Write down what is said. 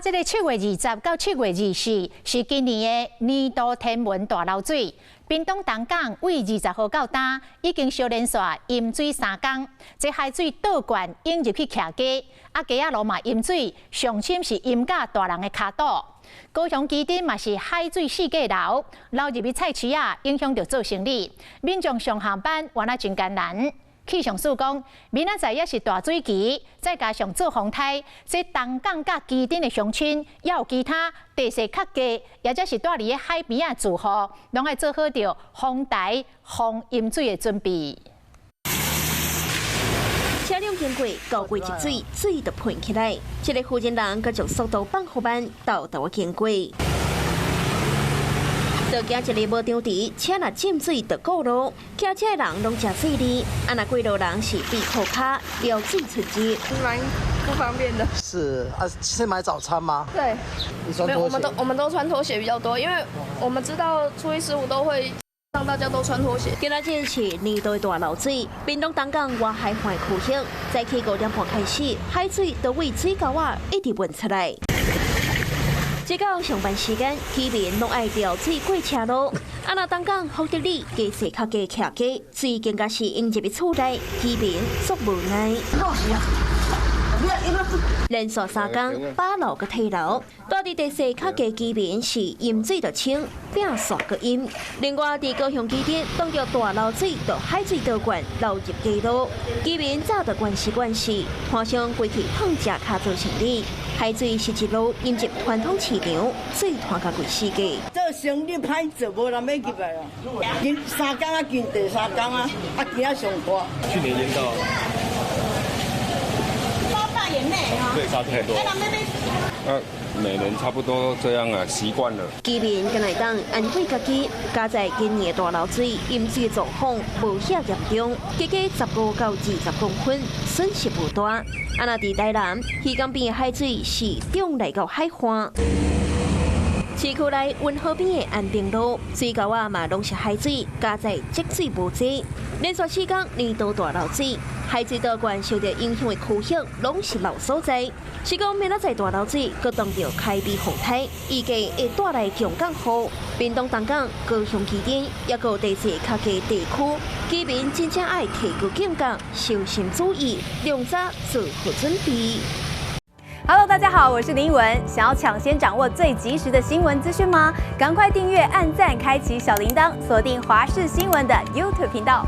这个7月20到7月24是今年的年度天文大漏水。屏东东港为20号到今已经小连续淹水3天，这海水倒灌涌入去徛街，街仔路嘛淹水，上深是淹到大人的脚肚。高雄基镇嘛是海水四界流，流入去菜市啊，影响到做生意，民众上下班原来真艰难。气象署讲，明仔载也是大水期，再加上做风台，这东港甲基镇的乡村，也有其他地势较低，也则是住伫海边啊住户，拢爱做好着防台、防淹水的准备。车辆经过高过一水，水就喷起来。这个附近人佮将速度放慢，豆豆经过。就惊一个无张持，车若浸水就过路，骑车的人拢真细腻。若过路人是避裤卡，撩水出街，蛮不方便的。是啊，是买早餐吗？对，你穿拖鞋？我们都穿拖鞋比较多，因为我们知道初一15都会让大家都穿拖鞋。今仔日是年度大漏水，屏东东港外海环区域，早起5点半开始，海水都为水沟啊一直运出来。直到上班时间，居民拢爱调水过车路。若东港福德里街市较街徛街，水更加是淹入去厝内，居民足无奈。连续3天8楼个退楼，住伫地势较低居民是淹水就清，拼煞个淹。另外，伫高雄基镇当着大漏水，就海水倒灌流入街路，居民早就惯习，换上规气放食卡做生意。海水是一路淹入传统市场，水传到规世界。做生意歹做，无人要入来啊！今3天啊，今第3天啊，今仔上大。去年淹到。对，差太多。每年差不多这样啊，习惯了。居民跟来当安慰家己，加在今年大漏水淹水状况无遐严重，结果15到20公分，损失不大。若伫台南，鱼港边的海水是涨来到海岸。市区内温和边的安平路，水沟啊嘛拢是海水，加在积水无济。连续4天年度大漏水，海水倒灌受到影响的区域拢是老所在。是讲明仔载大漏水，佮当着开避风台，预计会带来强降雨。屏东东港、高雄基镇，也有地势较低地区，居民真正爱提高警觉，小心注意，量早做好准备。Hello， 大家好，我是林文。想要抢先掌握最及时的新闻资讯吗？赶快订阅、按赞、开启小铃铛，锁定华视新闻的 YouTube 频道。